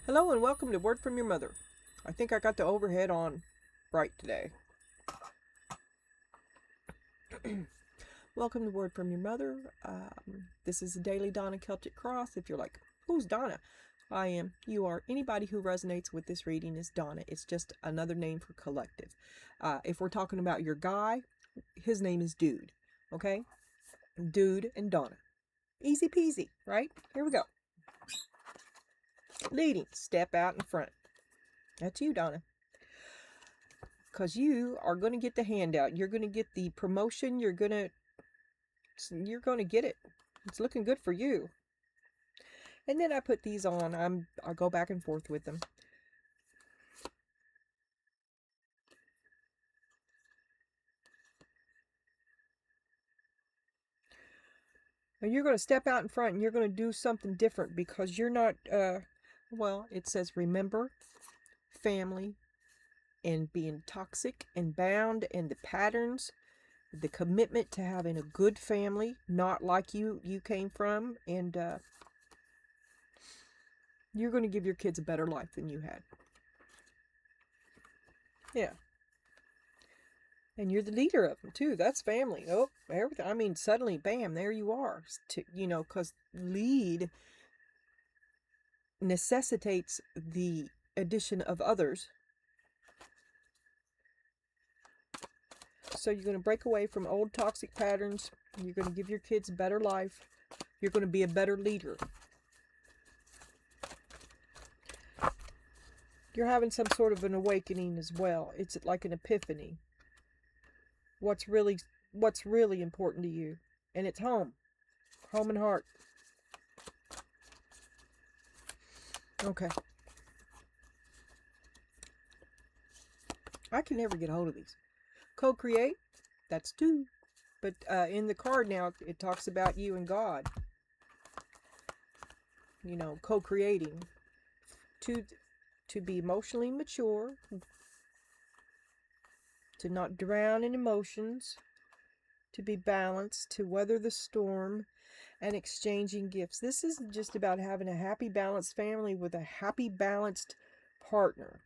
Hello and welcome to Word from Your Mother. I think I got the overhead on right today. Welcome to Word from Your Mother. This is a daily Donna Celtic Cross. If you're like, who's Donna? I am. You are. Anybody who resonates with this reading is Donna. It's just another name for collective. If we're talking about your guy, his name is Dude. Okay? Dude and Donna. Easy peasy, right? Here we go. Leading, step out in front. That's you, Donna. Because you are going to get the handout. You're going to get the promotion. You're going to get it. It's looking good for you. And then I put these on. I go back and forth with them. And you're going to step out in front and you're going to do something different because you're not, well, it says remember, family, and being toxic and bound, and the patterns, the commitment to having a good family, not like you came from, and you're going to give your kids a better life than you had. Yeah. And you're the leader of them too. That's family. Oh, everything. I mean, suddenly, bam, there you are. Because lead necessitates the addition of others. So you're going to break away from old toxic patterns. You're going to give your kids a better life. You're going to be a better leader. You're having some sort of an awakening as well. It's like an epiphany. What's really important to you. And it's home. Home and heart. Okay. I can never get hold of these. Co-create, that's 2. But in the card now, it talks about you and God. You know, co-creating. To be emotionally mature. To not drown in emotions. To be balanced. To weather the storm. And exchanging gifts. This isn't just about having a happy, balanced family with a happy, balanced partner.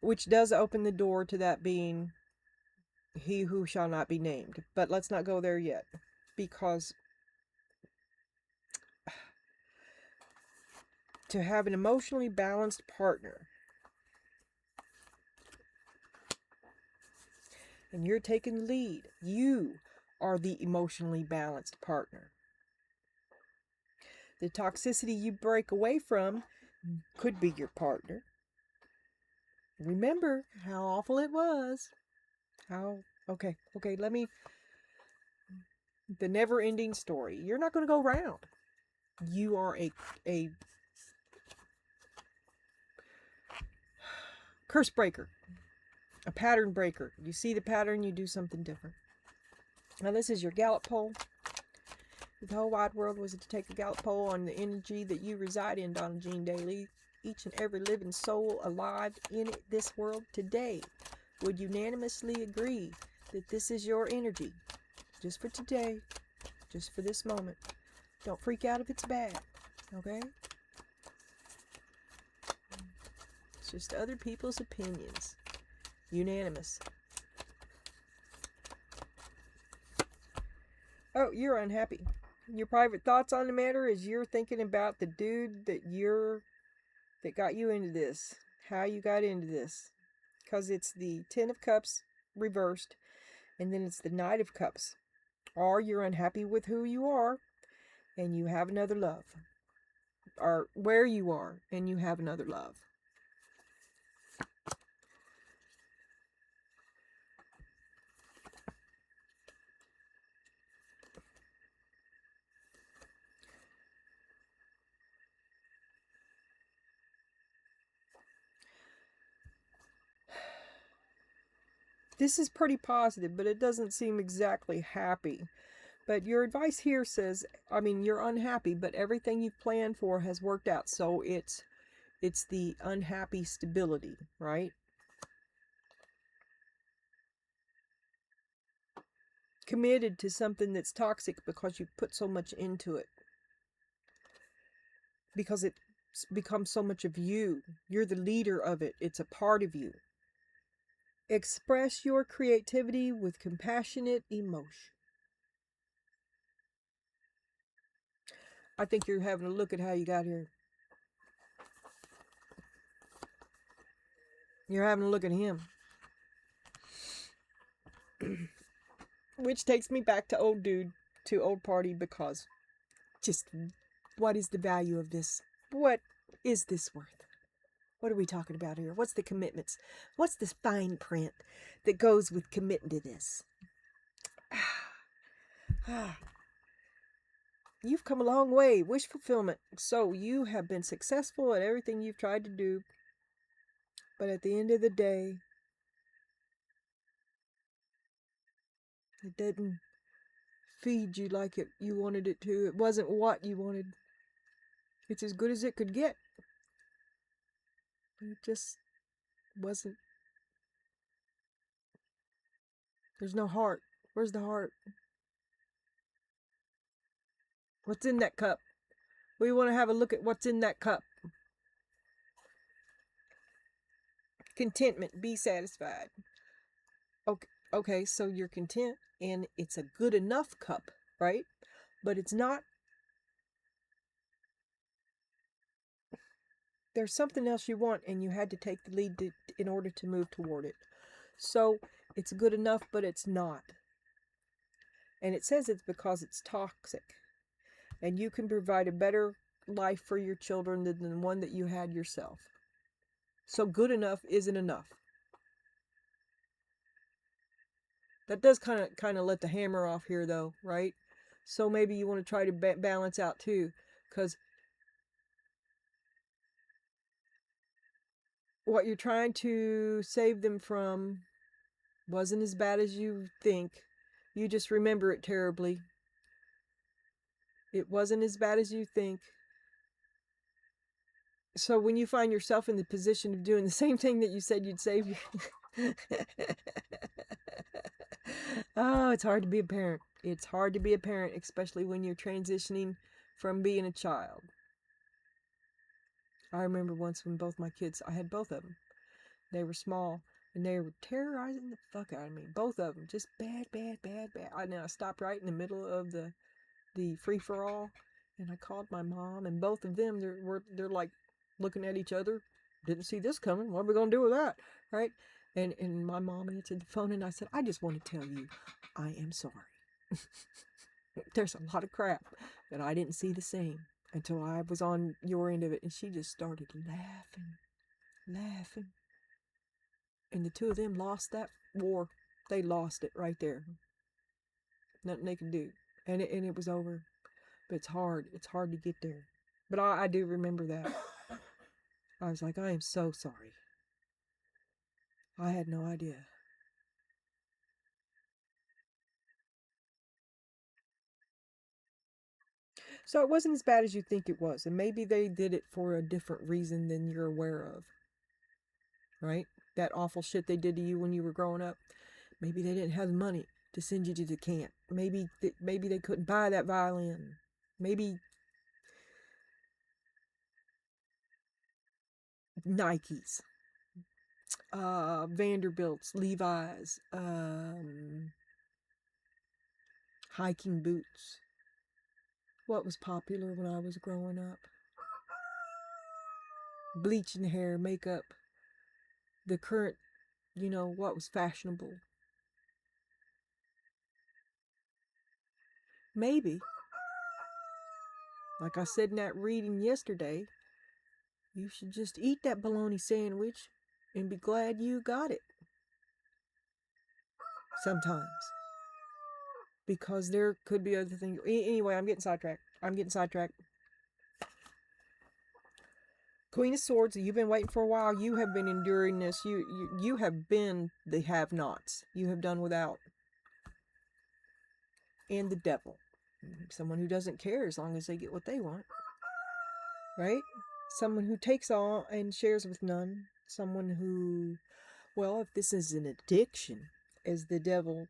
Which does open the door to that being he who shall not be named. But let's not go there yet. Because to have an emotionally balanced partner, and you're taking the lead, you are the emotionally balanced partner. The toxicity you break away from could be your partner. Remember how awful it was. Okay, let me, the never-ending story. You're not going to go round. You are a curse breaker, a pattern breaker. You see the pattern, you do something different. Now this is your Gallup poll. If the whole wide world was to take a Gallup poll on the energy that you reside in, Donna Jean Daly, each and every living soul alive in this world today would unanimously agree that this is your energy. Just for today. Just for this moment. Don't freak out if it's bad. Okay? It's just other people's opinions. Unanimous. Oh, you're unhappy. Your private thoughts on the matter is you're thinking about the dude that got you into this. How you got into this. Because it's the 10 of Cups reversed. And then it's the Knight of Cups. Or you're unhappy with who you are. And you have another love. Or where you are. And you have another love. This is pretty positive, but it doesn't seem exactly happy. But your advice here says, I mean, you're unhappy, but everything you've planned for has worked out. So it's the unhappy stability, right? Committed to something that's toxic because you put so much into it. because it's become so much of you. You're the leader of it. It's a part of you. Express your creativity with compassionate emotion. I think you're having a look at how you got here. You're having a look at him. Which takes me back to old dude, to old party, because just what is the value of this? What is this worth? What are we talking about here? What's the commitments? What's this fine print that goes with committing to this? You've come a long way. Wish fulfillment. So you have been successful at everything you've tried to do. But at the end of the day, it didn't feed you like you wanted it to. It wasn't what you wanted. It's as good as it could get. It just wasn't. There's no heart. Where's the heart? What's in that cup? We want to have a look at what's in that cup. Contentment. Be satisfied. Okay, so you're content, and it's a good enough cup, right? But it's not. There's something else you want, and you had to take the lead in order to move toward it. So it's good enough, but it's not. And it says it's because it's toxic. And you can provide a better life for your children than the one that you had yourself. So good enough isn't enough. That does kind of let the hammer off here, though, right? So maybe you want to try to balance out too, because what you're trying to save them from wasn't as bad as you think. You just remember it terribly. It wasn't as bad as you think. So when you find yourself in the position of doing the same thing that you said you'd save you. Oh, it's hard to be a parent. It's hard to be a parent, especially when you're transitioning from being a child. I remember once when both my kids, I had both of them. They were small, and they were terrorizing the fuck out of me. Both of them. Just bad. I stopped right in the middle of the free-for-all, and I called my mom, and both of them, they're like looking at each other. Didn't see this coming. What are we going to do with that? Right? And my mom answered the phone, and I said, I just want to tell you, I am sorry. There's a lot of crap that I didn't see the same until I was on your end of it. And she just started laughing. And the two of them lost that war. They lost it right there. Nothing they could do. And it was over. But it's hard. It's hard to get there. But I do remember that. I was like, I am so sorry. I had no idea. So it wasn't as bad as you think it was. And maybe they did it for a different reason than you're aware of. Right? That awful shit they did to you when you were growing up. Maybe they didn't have the money to send you to the camp. Maybe they couldn't buy that violin. Maybe Nikes, Vanderbilts, Levi's, hiking boots. What was popular when I was growing up? Bleaching hair, makeup. The current, what was fashionable. Maybe, like I said in that reading yesterday, you should just eat that bologna sandwich and be glad you got it. Sometimes. Because there could be other things. Anyway, I'm getting sidetracked. Queen of Swords, you've been waiting for a while. You have been enduring this. You have been the have-nots. You have done without. And the devil. Someone who doesn't care as long as they get what they want. Right? Someone who takes all and shares with none. Someone who, well, if this is an addiction, as the devil,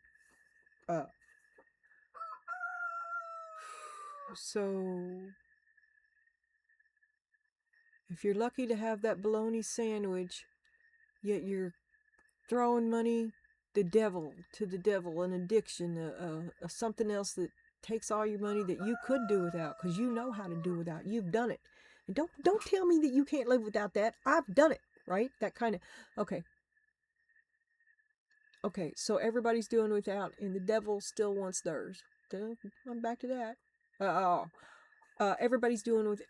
so If you're lucky to have that bologna sandwich, yet you're throwing money to the devil, an addiction, something else that takes all your money that you could do without, because you know how to do without. You've done it. And don't tell me that you can't live without that. I've done it, right? That kind of, okay. Okay, so everybody's doing without, and the devil still wants theirs. I'm back to that. Everybody's doing with.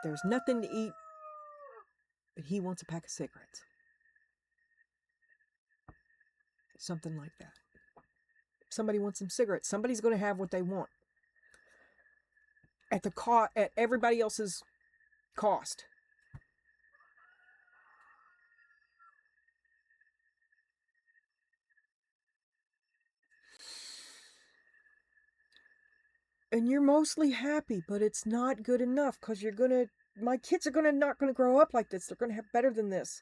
There's nothing to eat, but he wants a pack of cigarettes. Something like that. Somebody wants some cigarettes. Somebody's going to have what they want at at everybody else's cost. And you're mostly happy, but it's not good enough, because my kids are not gonna grow up like this. They're gonna have better than this.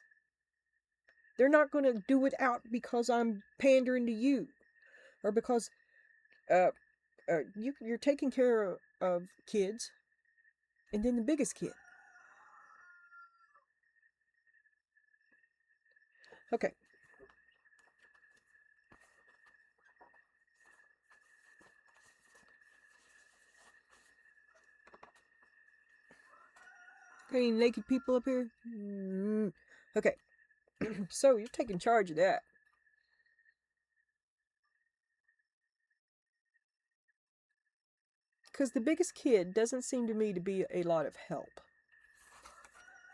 They're not gonna do without because I'm pandering to you, or because you're taking care of kids, and then the biggest kid. Okay. Any naked people up here? Okay. So you're taking charge of that. Because the biggest kid doesn't seem to me to be a lot of help.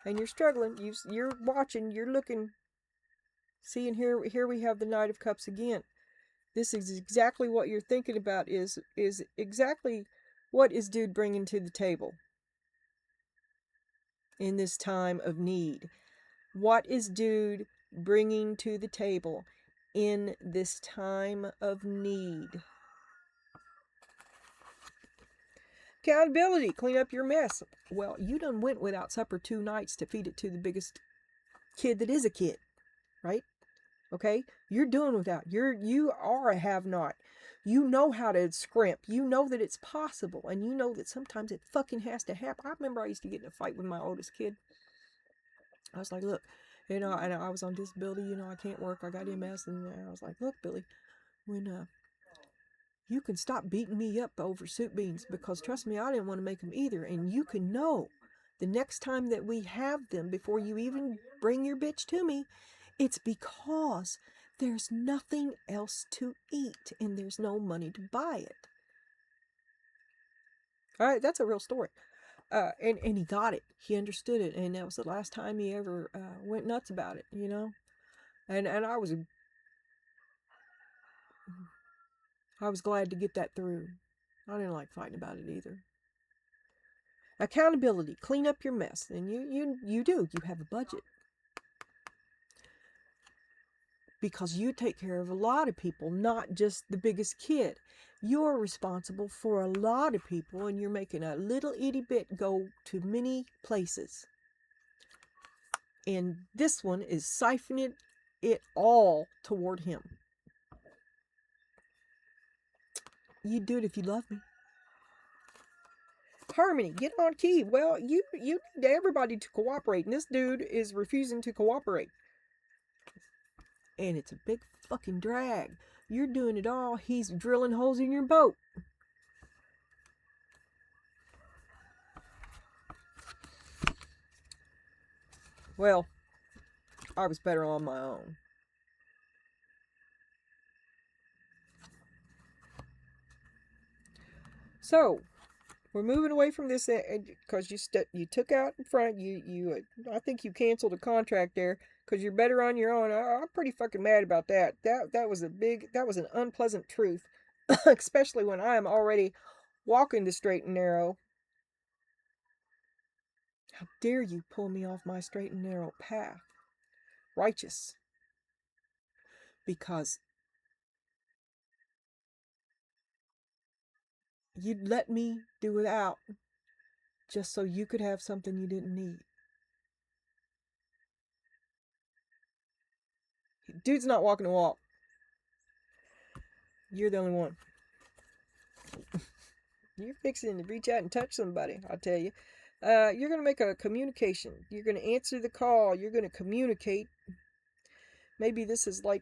And you're struggling. You're watching. You're looking. See, and here we have the Knight of Cups again. This is exactly what you're thinking about. Is exactly what is dude bringing to the table in this time of need? What is dude bringing to the table in this time of need? Accountability. Clean up your mess. Well, you done went without supper 2 nights to feed it to the biggest kid that is a kid, right? Okay? You're doing without. You are a have-not. You know how to scrimp. You know that it's possible. And you know that sometimes it fucking has to happen. I remember I used to get in a fight with my oldest kid. I was like, look, and I was on disability, I can't work. I got MS. And I was like, look, Billy, when you can stop beating me up over soup beans, because trust me, I didn't want to make them either. And you can know the next time that we have them, before you even bring your bitch to me, it's because there's nothing else to eat and there's no money to buy it. All right, that's a real story. And he got it. He understood it. And that was the last time he ever went nuts about it, And I was glad to get that through. I didn't like fighting about it either. Accountability. Clean up your mess. And you do. You have a budget. Because you take care of a lot of people, not just the biggest kid. You're responsible for a lot of people, and you're making a little itty bit go to many places. And this one is siphoning it all toward him. You'd do it if you love me. Harmony, get on key. Well, you need everybody to cooperate, and this dude is refusing to cooperate. And it's a big fucking drag. You're doing it all. He's drilling holes in your boat. Well, I was better on my own. So, we're moving away from this because you took out in front. I think you canceled a contract there because you're better on your own. I'm pretty fucking mad about that. That was an unpleasant truth, especially when I am already walking the straight and narrow. How dare you pull me off my straight and narrow path? Righteous. Because you'd let me do without just so you could have something you didn't need. Dude's not walking the walk. You're the only one. You're fixing to reach out and touch somebody, I'll tell you. You're going to make a communication. You're going to answer the call. You're going to communicate. Maybe this is like,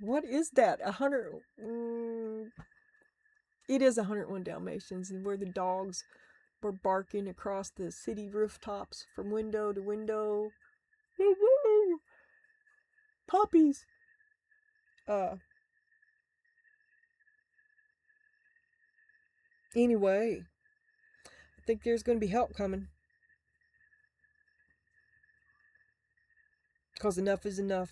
what is that? 100. It is 101 Dalmatians, and where the dogs were barking across the city rooftops from window to window. Woo woo! Puppies. Anyway, I think there's going to be help coming. Because enough is enough.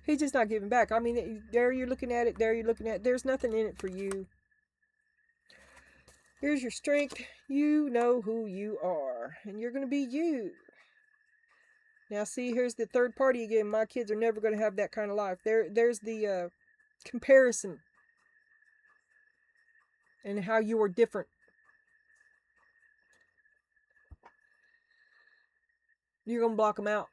He's just not giving back. I mean, there you're looking at it. There you're looking at it. There's nothing in it for you. Here's your strength. You know who you are. And you're going to be you. Now, see, here's the third party again. My kids are never going to have that kind of life. There's the comparison. And how you are different. You're going to block them out.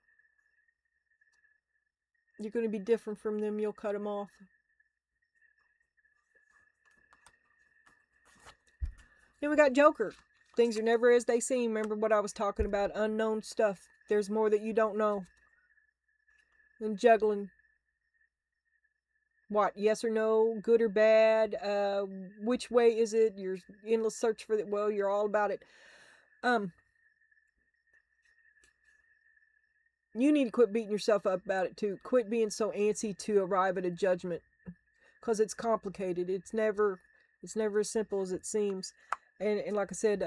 You're going to be different from them. You'll cut them off. Then we got Joker. Things are never as they seem. Remember what I was talking about? Unknown stuff. There's more that you don't know. And juggling. What? Yes or no? Good or bad? Which way is it? Your endless search for it. Well, you're all about it. You need to quit beating yourself up about it too. Quit being so antsy to arrive at a judgment. Because it's complicated. It's never as simple as it seems. And like I said,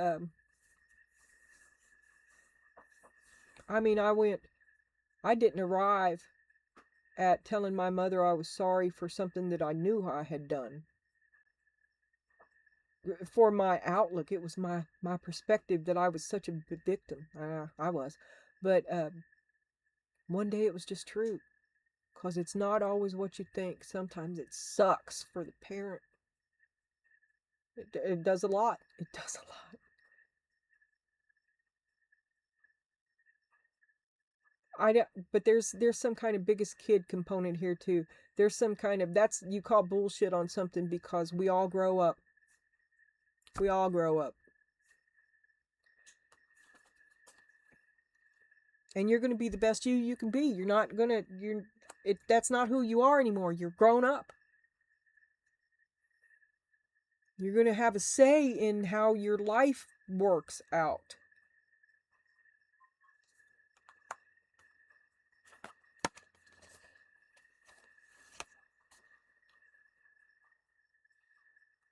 I didn't arrive at telling my mother I was sorry for something that I knew I had done. For my outlook, it was my perspective that I was such a victim. I was. But one day it was just true. Because it's not always what you think. Sometimes it sucks for the parent. It does a lot. It does a lot. But there's some kind of biggest kid component here too. There's some kind of, that's, you call bullshit on something because we all grow up. We all grow up. And you're going to be the best you can be. You're not going to, that's not who you are anymore. You're grown up. You're going to have a say in how your life works out.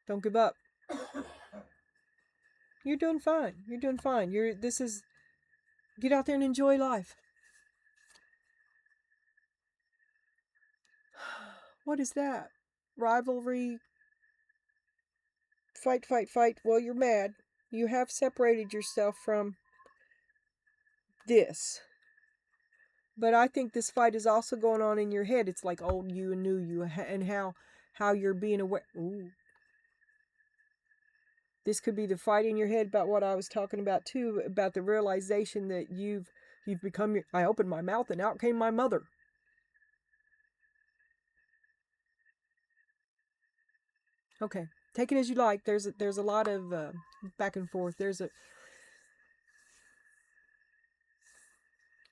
Don't give up. You're doing fine. You're doing fine. Get out there and enjoy life. What is that? Rivalry. Fight, fight, fight. Well, you're mad. You have separated yourself from this. But I think this fight is also going on in your head. It's like old you and new you, and how you're being aware. Ooh. This could be the fight in your head about what I was talking about too, about the realization that you've become I opened my mouth and out came my mother. Okay, take it as you like. There's a lot of back and forth.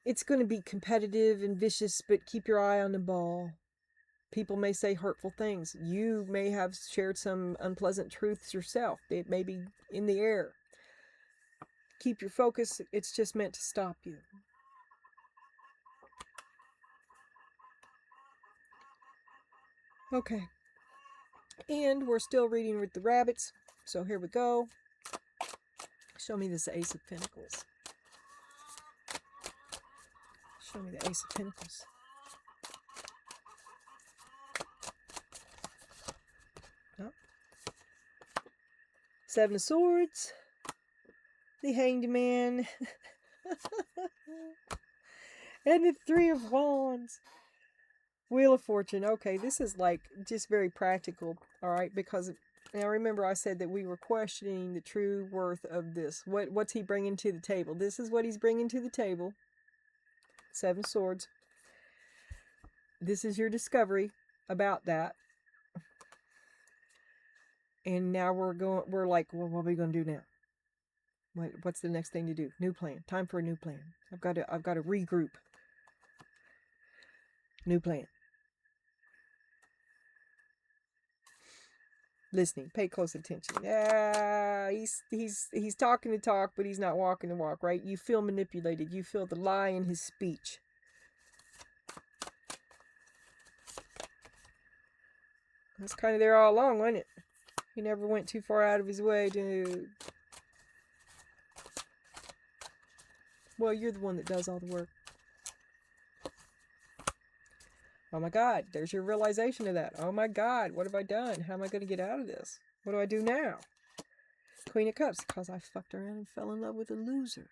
It's going to be competitive and vicious, but keep your eye on the ball. People may say hurtful things. You may have shared some unpleasant truths yourself. It may be in the air. Keep your focus. It's just meant to stop you. Okay. And we're still reading with the rabbits. So here we go. Show me this Ace of Pentacles. Show me the Ace of Pentacles. Oh. Seven of Swords. The Hanged Man. And the Three of Wands. Wheel of Fortune. Okay, this is like just very practical, all right? Because now remember I said that we were questioning the true worth of this. What's he bringing to the table? This is what he's bringing to the table. Seven Swords. This is your discovery about that. And now we're like, well, what are we going to do now? What's the next thing to do? New plan. Time for a new plan. I've got to regroup. New plan. Listening. Pay close attention. Yeah, he's talking the talk, but he's not walking the walk, right? You feel manipulated. You feel the lie in his speech. That's kind of there all along, wasn't it? He never went too far out of his way to... Well, you're the one that does all the work. Oh my God, there's your realization of that. Oh my God, what have I done? How am I going to get out of this? What do I do now? Queen of Cups, because I fucked around and fell in love with a loser.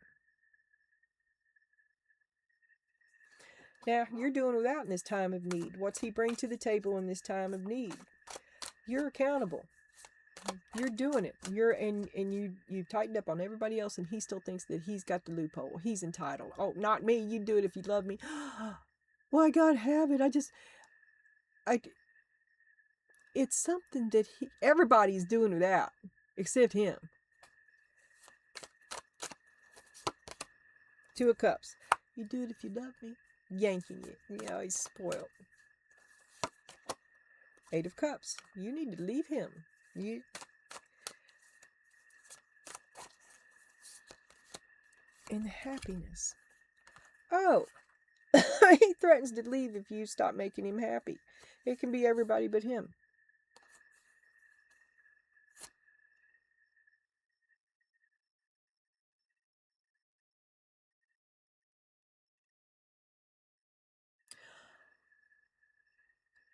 Now, you're doing without in this time of need. What's he bring to the table in this time of need? You're accountable. You're doing it. You've tightened up on everybody else, and he still thinks that he's got the loophole. He's entitled. Oh, not me. You do it if you love me. Well, I gotta have it. It's something that everybody's doing without, except him. Two of Cups. You do it if you love me. Yanking it. Yeah, he's spoiled. Eight of Cups. You need to leave him. In happiness. Oh. He threatens to leave if you stop making him happy. It can be everybody but him.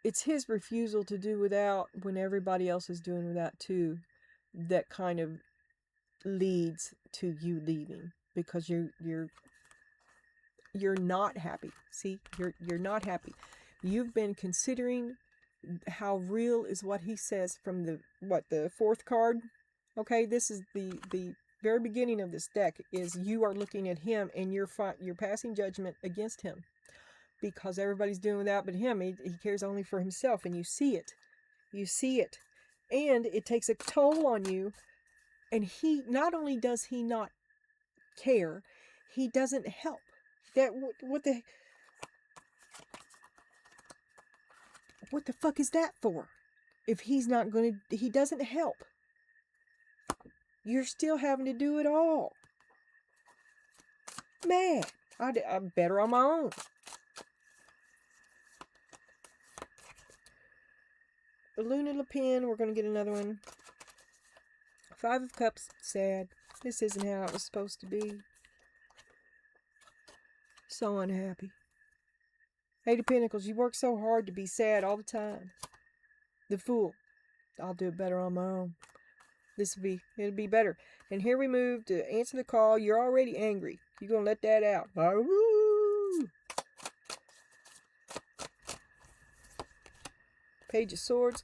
It's his refusal to do without when everybody else is doing without too that kind of leads to you leaving, because you're not happy. See, you're not happy. You've been considering how real is what he says from the fourth card. Okay, this is the very beginning of this deck. Is you are looking at him and you're passing judgment against him, because everybody's doing without but him. He cares only for himself, and you see it. You see it, and it takes a toll on you. And he not only does he not care, he doesn't help. What the fuck is that for? If he's not going to, he doesn't help. You're still having to do it all. Man, I'm better on my own. The Luna Le Pen, we're going to get another one. Five of Cups, sad. This isn't how it was supposed to be. So unhappy. Eight of Pentacles, you work so hard to be sad all the time. The Fool, I'll do it better on my own. It'll be better. And here we move to answer the call. You're already angry. You're going to let that out. Page of Swords.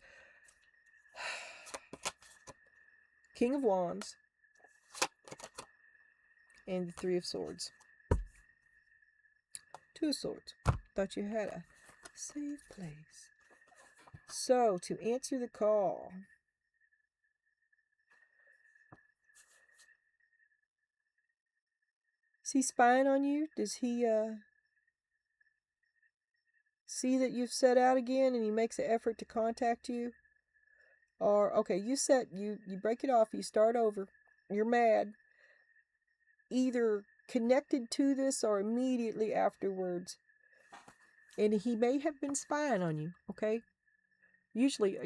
King of Wands. And the Three of Swords. Two of Swords. Thought you had a safe place. So, to answer the call. Is he spying on you? Does he see that you've set out again and he makes an effort to contact you? Or, okay, you break it off, you start over, you're mad. Either connected to this or immediately afterwards. And he may have been spying on you, okay? Usually,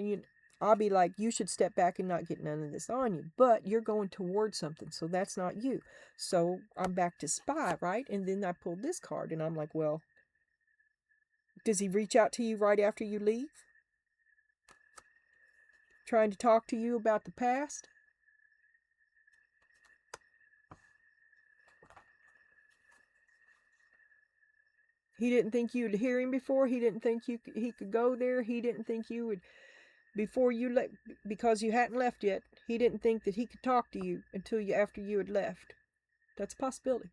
I'll be like, you should step back and not get none of this on you. But you're going towards something, so that's not you. So I'm back to spy, right? And then I pulled this card, and I'm like, well, does he reach out to you right after you leave? Trying to talk to you about the past? He didn't think you'd hear him before. He didn't think he could go there. He didn't think you would, because you hadn't left yet. He didn't think that he could talk to you after you had left. That's a possibility.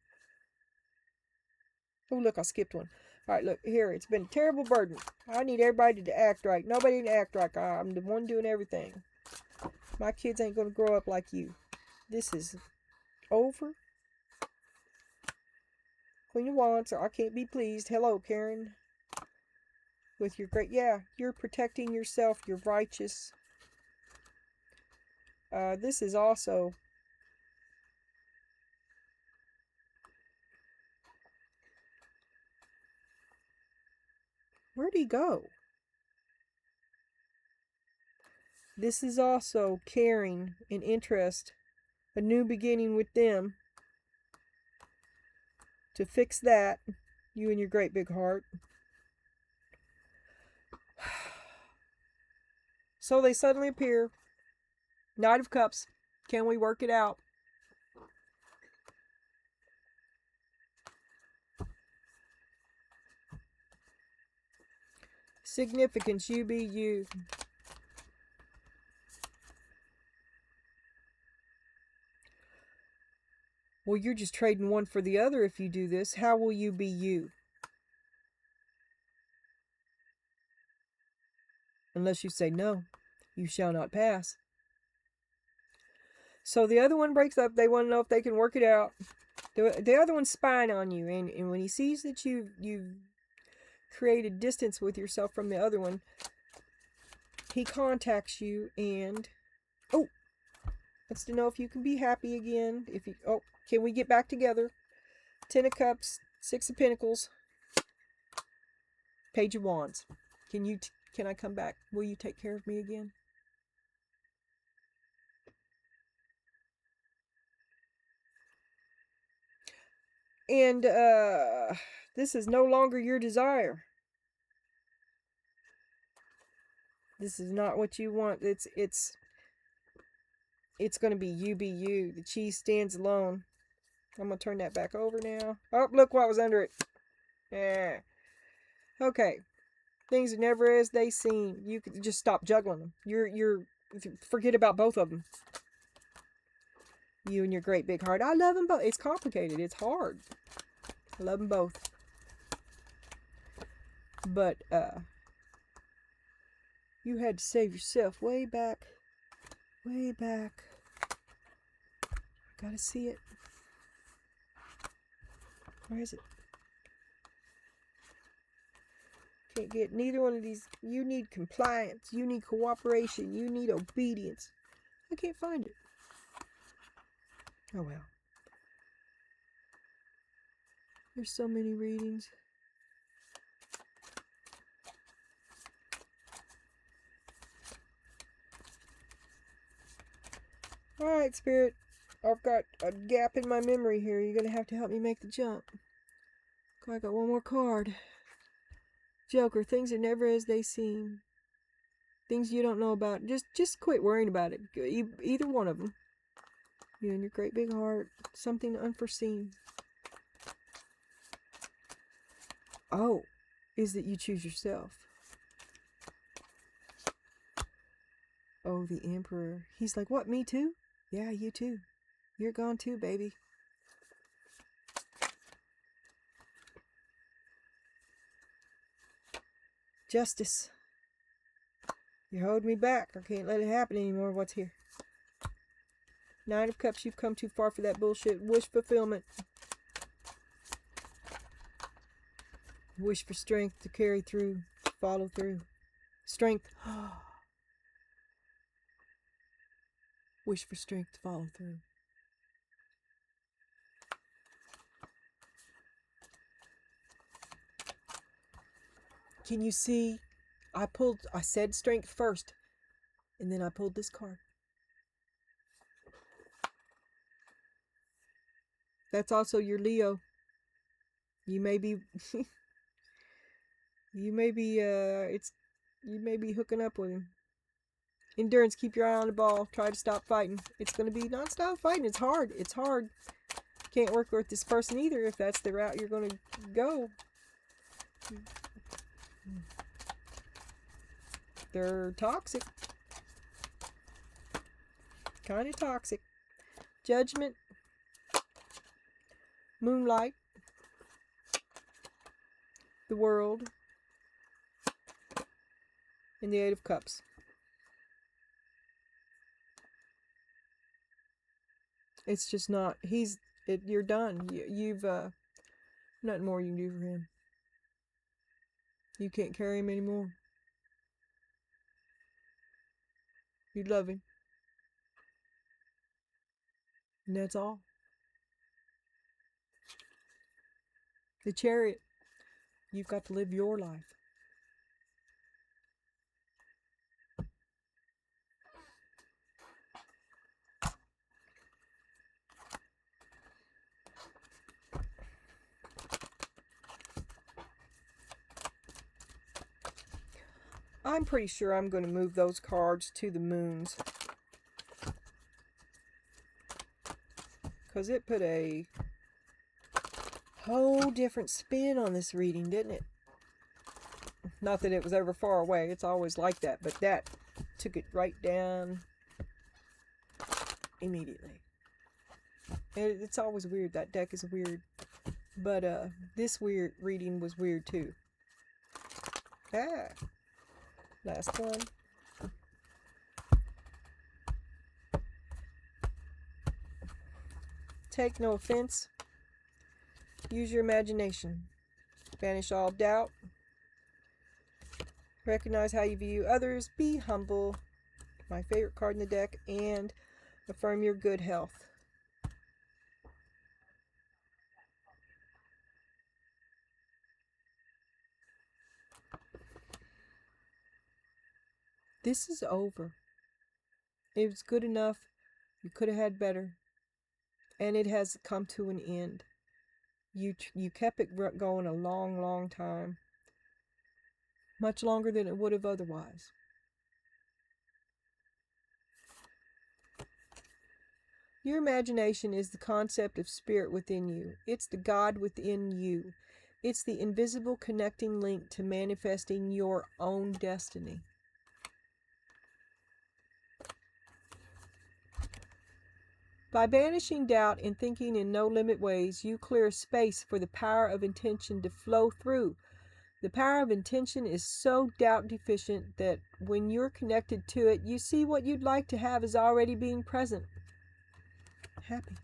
Oh, look, I skipped one. All right, look, here, it's been a terrible burden. I need everybody to act right. Nobody to act right. I'm the one doing everything. My kids ain't going to grow up like you. This is over. Queen of Wands, or I can't be pleased. Hello, Karen. With your great, yeah, you're protecting yourself. You're righteous. This is also, where'd he go? This is also caring and interest. A new beginning with them. To fix that, you and your great big heart. So they suddenly appear. Knight of Cups. Can we work it out? Significance, you be you. Well, you're just trading one for the other if you do this. How will you be you? Unless you say no, you shall not pass. So the other one breaks up. They want to know if they can work it out. The other one's spying on you. And when he sees that you've created distance with yourself from the other one, he contacts you and, oh, wants to know if you can be happy again. If you, oh, can we get back together? 10 of Cups, 6 of Pentacles, Page of Wands. Can I come back? Will you take care of me again? And this is no longer your desire. This is not what you want. It's going to be you be you. The cheese stands alone. I'm going to turn that back over now. Oh, look what was under it. Yeah. Okay. Things are never as they seem. You could just stop juggling them. You're forget about both of them. You and your great big heart. I love them both. It's complicated. It's hard. I love them both. But you had to save yourself way back. Way back. I gotta see it. Where is it? Can't get neither one of these. You need compliance. You need cooperation. You need obedience. I can't find it. Oh well. There's so many readings. Alright, Spirit. I've got a gap in my memory here. You're going to have to help me make the jump. I got one more card. Joker, things are never as they seem. Things you don't know about. Just quit worrying about it. Either one of them. You and your great big heart. Something unforeseen. Oh, is that you choose yourself. Oh, the Emperor. He's like, what, me too? Yeah, you too. You're gone too, baby. Justice. You're holding me back. I can't let it happen anymore. What's here? Nine of Cups. You've come too far for that bullshit. Wish fulfillment. Wish for strength to carry through. Follow through. Strength. Wish for strength to follow through. Can you see? I said strength first, and then I pulled this card. That's also your Leo. You may be, you may be hooking up with him. Endurance, keep your eye on the ball. Try to stop fighting. It's going to be non-stop fighting. It's hard. It's hard. Can't work with this person either if that's the route you're going to go. They're toxic. Kind of toxic. Judgment. Moonlight. The World. And the Eight of Cups. It's just not. You're done. You've nothing more you can do for him. You can't carry him anymore. You love him. And that's all. The Chariot. You've got to live your life. I'm pretty sure I'm going to move those cards to the moons. Because it put a whole different spin on this reading, didn't it? Not that it was ever far away. It's always like that. But that took it right down immediately. It's always weird. That deck is weird. But this weird reading was weird too. Ah. Last one. Take no offense. Use your imagination. Banish all doubt. Recognize how you view others. Be humble. My favorite card in the deck. And affirm your good health. This is over. It was good enough. You could have had better. And it has come to an end. You kept it going a long, long time. Much longer than it would have otherwise. Your imagination is the concept of spirit within you. It's the God within you. It's the invisible connecting link to manifesting your own destiny. By banishing doubt and thinking in no-limit ways, you clear space for the power of intention to flow through. The power of intention is so doubt-deficient that when you're connected to it, you see what you'd like to have as already being present. Happy.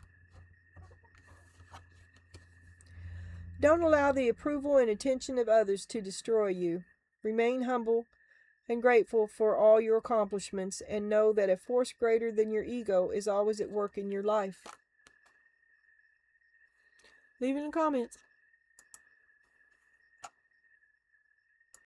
Don't allow the approval and attention of others to destroy you. Remain humble and grateful for all your accomplishments, and know that a force greater than your ego is always at work in your life. Leave it in the comments.